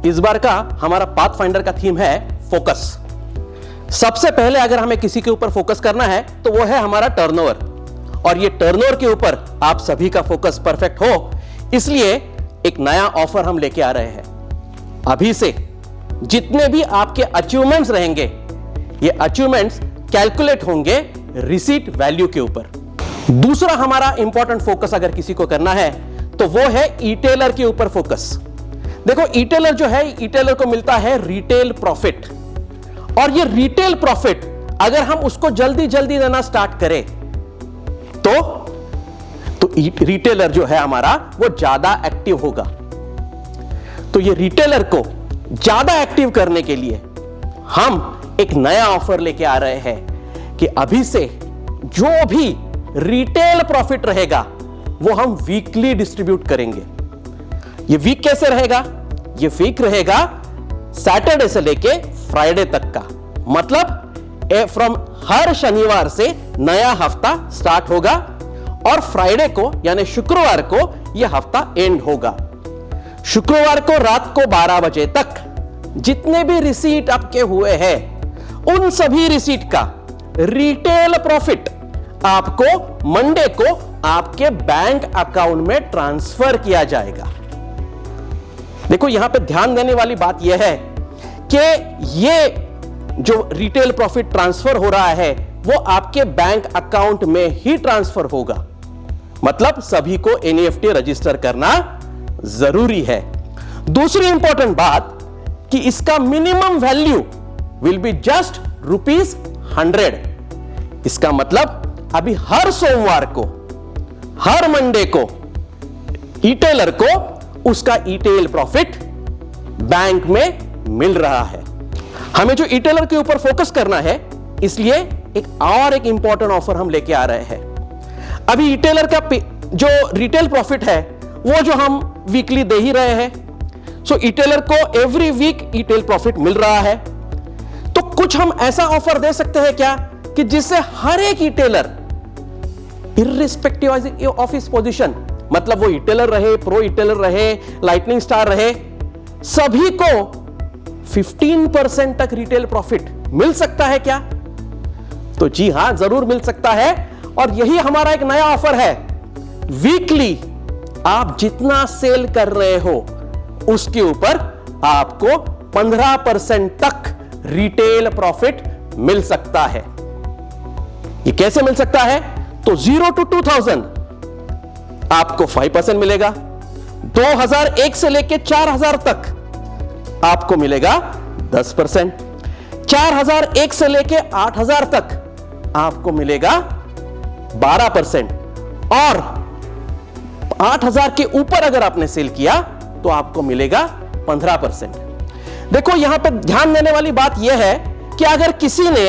इस बार का हमारा पाथफाइंडर का थीम है फोकस। सबसे पहले अगर हमें किसी के ऊपर फोकस करना है तो वो है हमारा टर्नओवर, और ये टर्नओवर के ऊपर आप सभी का फोकस परफेक्ट हो, इसलिए एक नया ऑफर हम लेके आ रहे हैं। अभी से जितने भी आपके अचीवमेंट्स रहेंगे, ये अचीवमेंट्स कैलकुलेट होंगे रिसीट वैल्यू के ऊपर। दूसरा हमारा इंपॉर्टेंट फोकस अगर किसी को करना है तो वो है ई-टेलर के ऊपर फोकस। देखो, ई-टेलर जो है, ई-टेलर को मिलता है रिटेल प्रॉफिट, और ये रिटेल प्रॉफिट अगर हम उसको जल्दी जल्दी देना स्टार्ट करें तो रिटेलर जो है हमारा वो ज्यादा एक्टिव होगा। तो ये रिटेलर को ज्यादा एक्टिव करने के लिए हम एक नया ऑफर लेके आ रहे हैं कि अभी से जो भी रिटेल प्रॉफिट रहेगा वो हम वीकली डिस्ट्रीब्यूट करेंगे। ये वीक कैसे रहेगा? ये वीक रहेगा सैटरडे से लेके फ्राइडे तक का, मतलब फ्रॉम हर शनिवार से नया हफ्ता स्टार्ट होगा और फ्राइडे को यानी शुक्रवार को यह हफ्ता एंड होगा। शुक्रवार को रात को 12 बजे तक जितने भी रिसीट आपके हुए हैं उन सभी रिसीट का रिटेल प्रॉफिट आपको मंडे को आपके बैंक अकाउंट में ट्रांसफर किया जाएगा। देखो, यहां पे ध्यान देने वाली बात यह है कि ये जो रिटेल प्रॉफिट ट्रांसफर हो रहा है वो आपके बैंक अकाउंट में ही ट्रांसफर होगा, मतलब सभी को एनईएफटी रजिस्टर करना जरूरी है। दूसरी इंपॉर्टेंट बात कि इसका minimum value will be just ₹100। इसका मतलब अभी हर सोमवार को, हर मंडे को ई-टेलर को उसका ई-टेल प्रॉफिट बैंक में मिल रहा है। हमें जो ई-टेलर के ऊपर फोकस करना है, इसलिए एक इंपॉर्टेंट ऑफर हम लेके आ रहे हैं। अभी ई-टेलर का जो रिटेल प्रॉफिट है वो जो हम वीकली दे ही रहे हैं, सो ई-टेलर को एवरी वीक ई-टेल प्रॉफिट मिल रहा है। तो कुछ हम ऐसा ऑफर दे सकते हैं क्या कि जिससे हर एक ई-टेलर इर्रिस्पेक्टिव ऑफ हिज पोजीशन, मतलब वो ई-टेलर रहे, प्रो ई-टेलर रहे, लाइटनिंग स्टार रहे, सभी को 15% तक रिटेल प्रॉफिट मिल सकता है क्या? तो जी हां, जरूर मिल सकता है, और यही हमारा एक नया ऑफर है। वीकली आप जितना सेल कर रहे हो उसके ऊपर आपको 15% तक रिटेल प्रॉफिट मिल सकता है। ये कैसे मिल सकता है? तो 0 to 2000 आपको 5% मिलेगा, 2001 से लेके 4000 तक आपको मिलेगा 10%, 4001 से लेके 8000 तक आपको मिलेगा 12%, और 8000 के ऊपर अगर आपने सेल किया तो आपको मिलेगा 15%। देखो, यहां पे ध्यान देने वाली बात यह है कि अगर किसी ने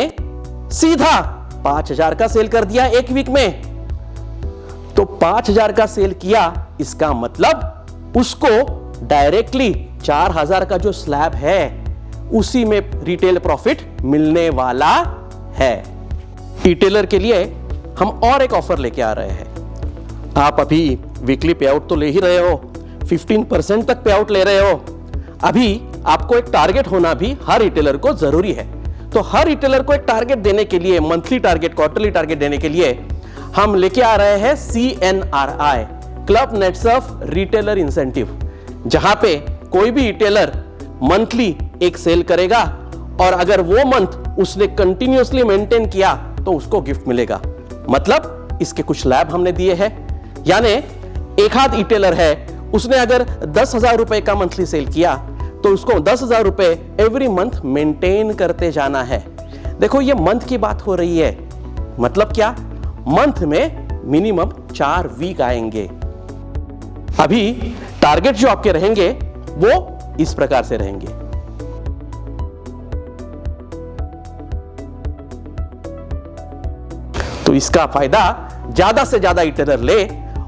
सीधा 5000 का सेल कर दिया एक वीक में, तो 5000 का सेल किया, इसका मतलब उसको डायरेक्टली 4000 का जो स्लैब है उसी में रिटेल प्रॉफिट मिलने वाला है। ई-टेलर के लिए हम और एक ऑफर लेके आ रहे हैं। आप अभी वीकली पे आउट तो ले ही रहे हो, 15% तक पे आउट ले रहे हो। अभी आपको एक टारगेट होना भी हर रिटेलर को जरूरी है। तो हर रिटेलर को एक टारगेट देने के लिए, मंथली टारगेट, क्वार्टरली टारगेट देने के लिए हम लेके आ रहे हैं CNRI, club Netsurf retailer incentive, जहां पे कोई भी रिटेलर मंथली एक सेल करेगा और अगर वो मंथ उसने कंटिन्यूअसली मेंटेन किया तो उसको गिफ्ट मिलेगा। मतलब इसके कुछ लाभ हमने दिए हैं, यानी एक हाथ रिटेलर है, उसने अगर 10,000 रुपए का मंथली सेल किया तो उसको 10,000 रुपए एवरी मंथ मेंटेन करते जाना है। देखो, ये मंथ की बात हो रही है, मतलब क्या? मंथ में मिनिमम 4 वीक आएंगे। अभी टारगेट जो आपके रहेंगे वो इस प्रकार से रहेंगे। तो इसका फायदा ज्यादा से ज्यादा ई-टेलर ले,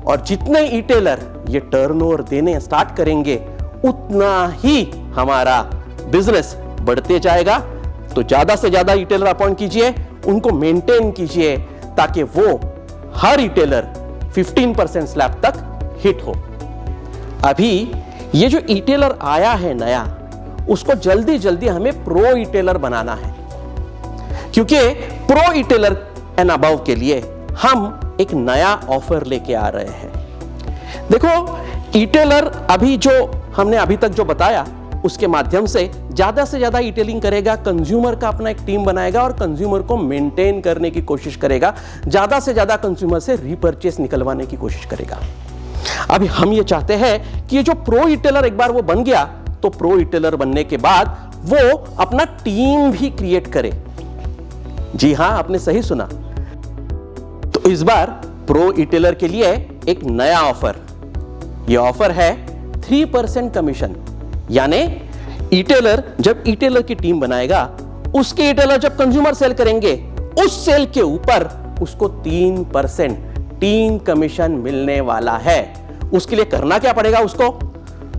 और जितने ई-टेलर ये टर्नओवर देने स्टार्ट करेंगे उतना ही हमारा बिजनेस बढ़ते जाएगा। तो ज्यादा से ज्यादा ई-टेलर अपॉइंट कीजिए, उनको मेंटेन कीजिए, ताकि वो हर ई-टेलर 15% स्लैब तक हिट हो। अभी ये जो ई-टेलर आया है नया, उसको जल्दी जल्दी हमें प्रो इटेलर बनाना है, क्योंकि प्रो इटेलर एंड अबव के लिए हम एक नया ऑफर लेके आ रहे हैं। देखो, इटेलर अभी जो हमने अभी तक जो बताया उसके माध्यम से ज्यादा इटेलिंग करेगा, कंज्यूमर का अपना एक टीम बनाएगा और कंज्यूमर को मेंटेन करने की कोशिश करेगा, ज्यादा से ज्यादा कंज्यूमर से रीपर्चेस निकलवाने की कोशिश करेगा। अभी हम ये चाहते हैं कि ये जो प्रो इटेलर एक बार वो बन गया, तो प्रो इटेलर बनने के बाद वो अपना टीम भी क्रिएट करे। जी हां, आपने सही सुना। तो इस बार प्रो इटेलर के लिए एक नया ऑफर, ये ऑफर है 3% कमीशन। यानी इटेलर जब इटेलर की टीम बनाएगा, उसके इटेलर जब कंज्यूमर सेल करेंगे, उस सेल के ऊपर उसको 3% टीम कमीशन मिलने वाला है। उसके लिए करना क्या पड़ेगा उसको?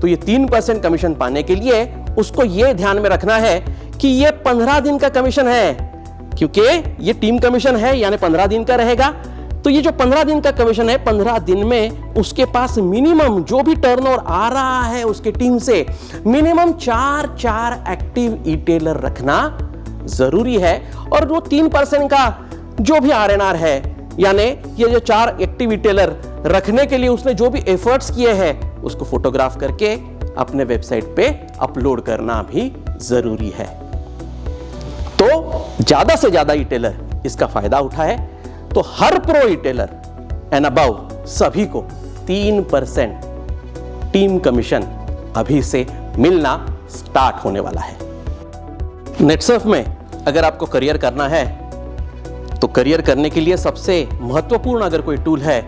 तो ये 3% कमीशन पाने के लिए उसको ये ध्यान में रखना है कि ये 15 दिन का कमीशन है, क्योंकि ये टीम कमीशन है यानी 15 दिन का रहेगा। तो ये जो 15 दिन का कमीशन है, 15 दिन में उसके पास मिनिमम जो भी टर्नओवर आ रहा है उसके टीम से, मिनिमम 4 एक्टिव इटेलर रखना जरूरी है। और वो 3% का जो भी आरएनआर है, यानी ये जो 4 एक्टिव इटेलर रखने के लिए उसने जो भी एफर्ट्स किए हैं, उसको फोटोग्राफ करके अपने वेबसाइट पे अपलोड करना भी जरूरी है। तो ज्यादा से ज्यादा इटेलर इसका फायदा उठाए, तो हर प्रो इटेलर एंड अबव सभी को 3% टीम कमीशन अभी से मिलना स्टार्ट होने वाला है। नेटसर्फ में अगर आपको करियर करना है, तो करियर करने के लिए सबसे महत्वपूर्ण अगर कोई टूल है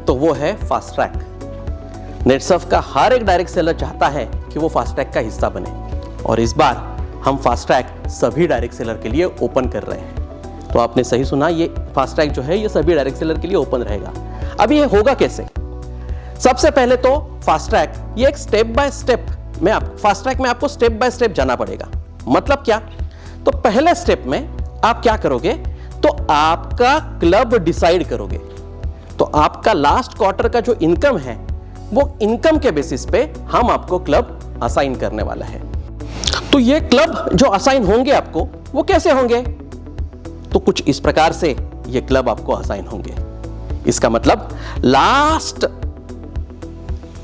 तो वो है फास्ट ट्रैक। नेटसर्फ का हर एक डायरेक्ट सेलर चाहता है कि वो फास्ट ट्रैक का हिस्सा बने, और इस बार हम फास्ट ट्रैक सभी डायरेक्ट सेलर के लिए ओपन कर रहे हैं। तो आपने सही सुना, ये फास्ट ट्रैक जो है ये सभी डायरेक्ट सेलर के लिए ओपन रहेगा। अब ये होगा कैसे? सबसे पहले तो फास्ट ट्रैक ये एक स्टेप बाय स्टेप में, फास्ट ट्रैक में आपको स्टेप बाय स्टेप जाना पड़ेगा। मतलब क्या? तो पहले स्टेप में आप क्या करोगे, तो आपका क्लब डिसाइड करोगे। तो आपका लास्ट क्वार्टर का जो इनकम है, वो इनकम के बेसिस पे हम आपको क्लब असाइन करने वाला है। तो ये क्लब जो असाइन होंगे आपको, वो कैसे होंगे? तो कुछ इस प्रकार से ये क्लब आपको असाइन होंगे। इसका मतलब लास्ट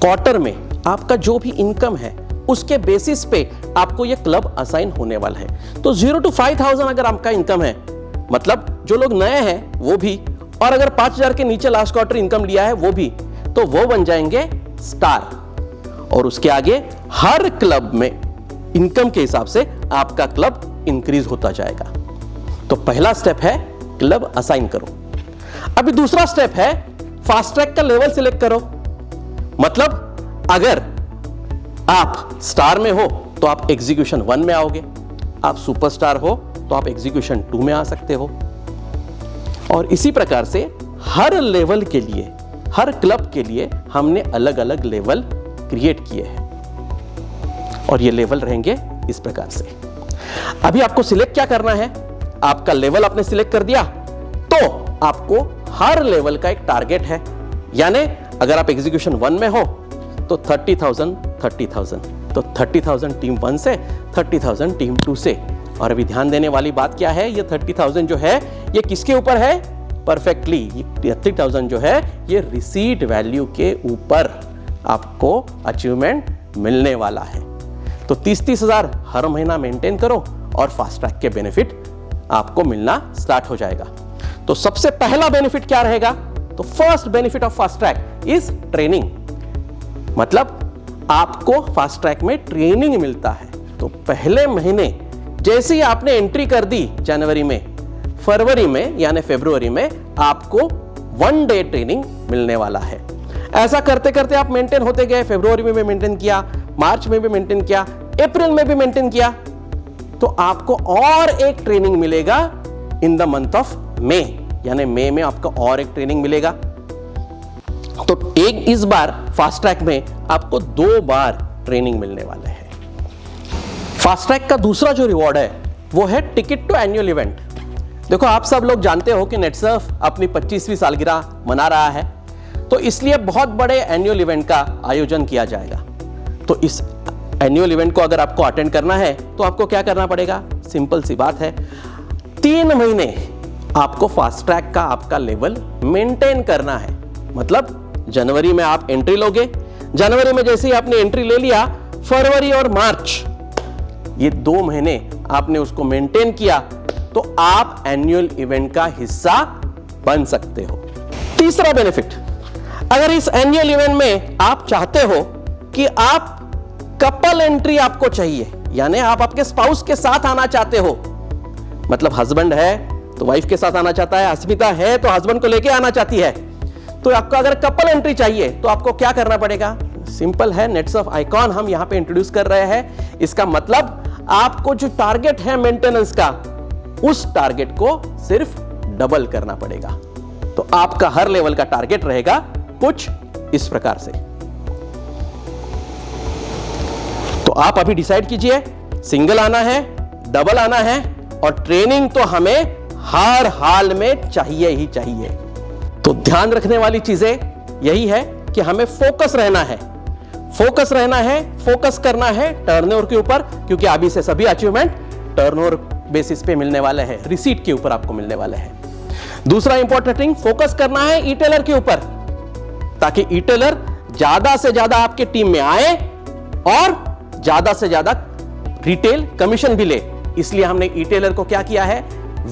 क्वार्टर में आपका जो भी इनकम है उसके बेसिस पे आपको ये क्लब असाइन होने वाला है। तो 0 to 5,000 अगर आपका इनकम है, मतलब जो लोग नए हैं वो भी, और अगर 5,000 के नीचे लास्ट क्वार्टर इनकम लिया है वो भी, तो वो बन जाएंगे स्टार। और उसके आगे हर क्लब में इनकम के हिसाब से आपका क्लब इंक्रीज होता जाएगा। तो पहला स्टेप है क्लब असाइन करो। अभी दूसरा स्टेप है फास्ट ट्रैक का लेवल सिलेक्ट करो। मतलब अगर आप स्टार में हो तो आप एग्जीक्यूशन 1 में आओगे, आप सुपरस्टार हो तो आप एग्जीक्यूशन 2 में आ सकते हो। और इसी प्रकार से हर लेवल के लिए, हर क्लब के लिए हमने अलग अलग लेवल क्रिएट किए हैं, और ये लेवल रहेंगे इस प्रकार से। अभी आपको सिलेक्ट क्या करना है? आपका लेवल आपने सिलेक्ट कर दिया, तो आपको हर लेवल का एक टारगेट है। यानी अगर आप एग्जीक्यूशन 1 में हो तो 30,000 तो 30,000 टीम 1 से, 30,000 टीम 2 से। और अभी ध्यान देने वाली बात क्या है, ये 30,000 जो है ये किसके ऊपर है? परफेक्टली 30,000 जो है ये रिसीट वैल्यू के ऊपर आपको अचीवमेंट मिलने वाला है। तो 30,000 हर महीना मेंटेन करो और फास्ट ट्रैक के बेनिफिट आपको मिलना स्टार्ट हो जाएगा। तो सबसे पहला बेनिफिट क्या रहेगा? तो first benefit of fast track is training. मतलब आपको फास्ट ट्रैक में ट्रेनिंग मिलता है। तो पहले महीने जैसे ही आपने एंट्री कर दी जनवरी में, फरवरी में यानी फरवरी में आपको 1 डे ट्रेनिंग मिलने वाला है। ऐसा करते करते आप मेंटेन होते गए। फरवरी में भी मेंटेन किया, मार्च में भी मेंटेन किया, अप्रैल में भी मेंटेन किया, तो आपको और एक ट्रेनिंग मिलेगा in the month of May, यानी मई में आपको और एक ट्रेनिंग मिलेगा। तो एक इस बार फास्ट ट्रैक में आपको 2 बार ट्रेनिंग मिलने वाला है। फास्ट ट्रैक का दूसरा जो रिवॉर्ड है वो है टिकट टू एनुअल इवेंट। देखो, आप सब लोग जानते हो कि नेटसर्फ अपनी 25वीं सालगिरह मना रहा है, तो इसलिए बहुत बड़े एनुअल इवेंट का आयोजन किया जाएगा। तो इस एनुअल इवेंट को अगर आपको अटेंड करना है तो आपको क्या करना पड़ेगा? सिंपल सी बात है, 3 महीने आपको फास्ट ट्रैक का आपका लेवल मेंटेन करना है। मतलब जनवरी में आप एंट्री लोगे, जनवरी में जैसे ही आपने एंट्री ले लिया, फरवरी और मार्च ये 2 महीने आपने उसको मेंटेन किया तो आप एनुअल इवेंट का हिस्सा बन सकते हो। तीसरा बेनिफिट, अगर इस एनुअल इवेंट में आप चाहते हो कि आप कपल एंट्री आपको चाहिए, यानी आप आपके स्पाउस के साथ आना चाहते हो, मतलब हस्बैंड है तो वाइफ के साथ आना चाहता है, अस्मिता है तो हस्बैंड को लेके आना चाहती है, तो आपको अगर कपल एंट्री चाहिए तो आपको क्या करना पड़ेगा? सिंपल है, नेटसर्फ आइकॉन हम यहां पे इंट्रोड्यूस कर रहे हैं। इसका मतलब आपको जो टारगेट है मेंटेनेंस का, उस टारगेट को सिर्फ डबल करना पड़ेगा। तो आपका हर लेवल का टारगेट रहेगा कुछ इस प्रकार से। तो आप अभी डिसाइड कीजिए, सिंगल आना है, डबल आना है, और ट्रेनिंग तो हमें हर हाल में चाहिए ही चाहिए। तो ध्यान रखने वाली चीजें यही है कि हमें फोकस रहना है, फोकस रहना है, फोकस करना है टर्नओवर के ऊपर, क्योंकि अभी से सभी अचीवमेंट टर्नओवर बेसिस पे मिलने वाले हैं, रिसीट के ऊपर आपको मिलने वाले हैं। दूसरा इंपॉर्टेंट थिंग, फोकस करना है ई-टेलर के ऊपर, ताकि ई-टेलर ज्यादा से ज्यादा आपके टीम में आए और ज्यादा से ज्यादा रिटेल कमीशन भी ले। इसलिए हमने ई-टेलर को क्या किया है?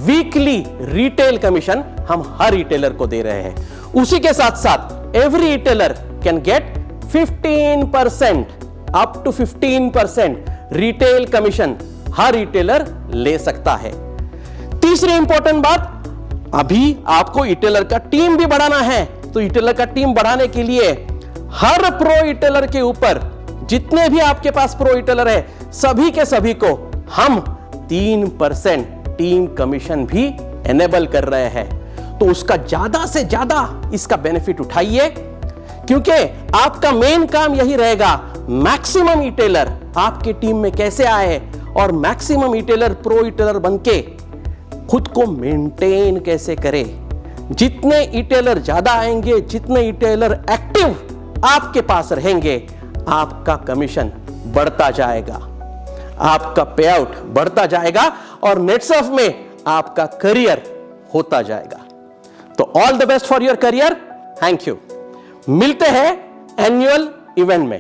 वीकली रिटेल कमीशन हम हर ई-टेलर को दे रहे हैं। उसी के साथ साथ every e-tailer can get 15% up to 15% retail commission हर ई-टेलर ले सकता है। तीसरी इंपॉर्टेंट बात, अभी आपको ई-टेलर का टीम भी बढ़ाना है, तो ई-टेलर का टीम बढ़ाने के लिए हर प्रो ई-टेलर के ऊपर, जितने भी आपके पास प्रो ई-टेलर है, सभी के सभी को हम 3% टीम कमीशन भी एनेबल कर रहे हैं। तो उसका ज्यादा से ज्यादा इसका बेनिफिट उठाइए, क्योंकि आपका मेन काम यही रहेगा, मैक्सिमम ई-टेलर आपके टीम में कैसे आए और मैक्सिमम ई-टेलर प्रो ई-टेलर बनके खुद को मेंटेन कैसे करे। जितने ई-टेलर ज्यादा आएंगे, जितने ई-टेलर एक्टिव आपके पास रहेंगे, आपका कमीशन बढ़ता जाएगा, आपका पे आउट बढ़ता जाएगा और नेटसर्फ में आपका करियर होता जाएगा। तो all the best for your career. Thank you. मिलते हैं एनुअल इवेंट में।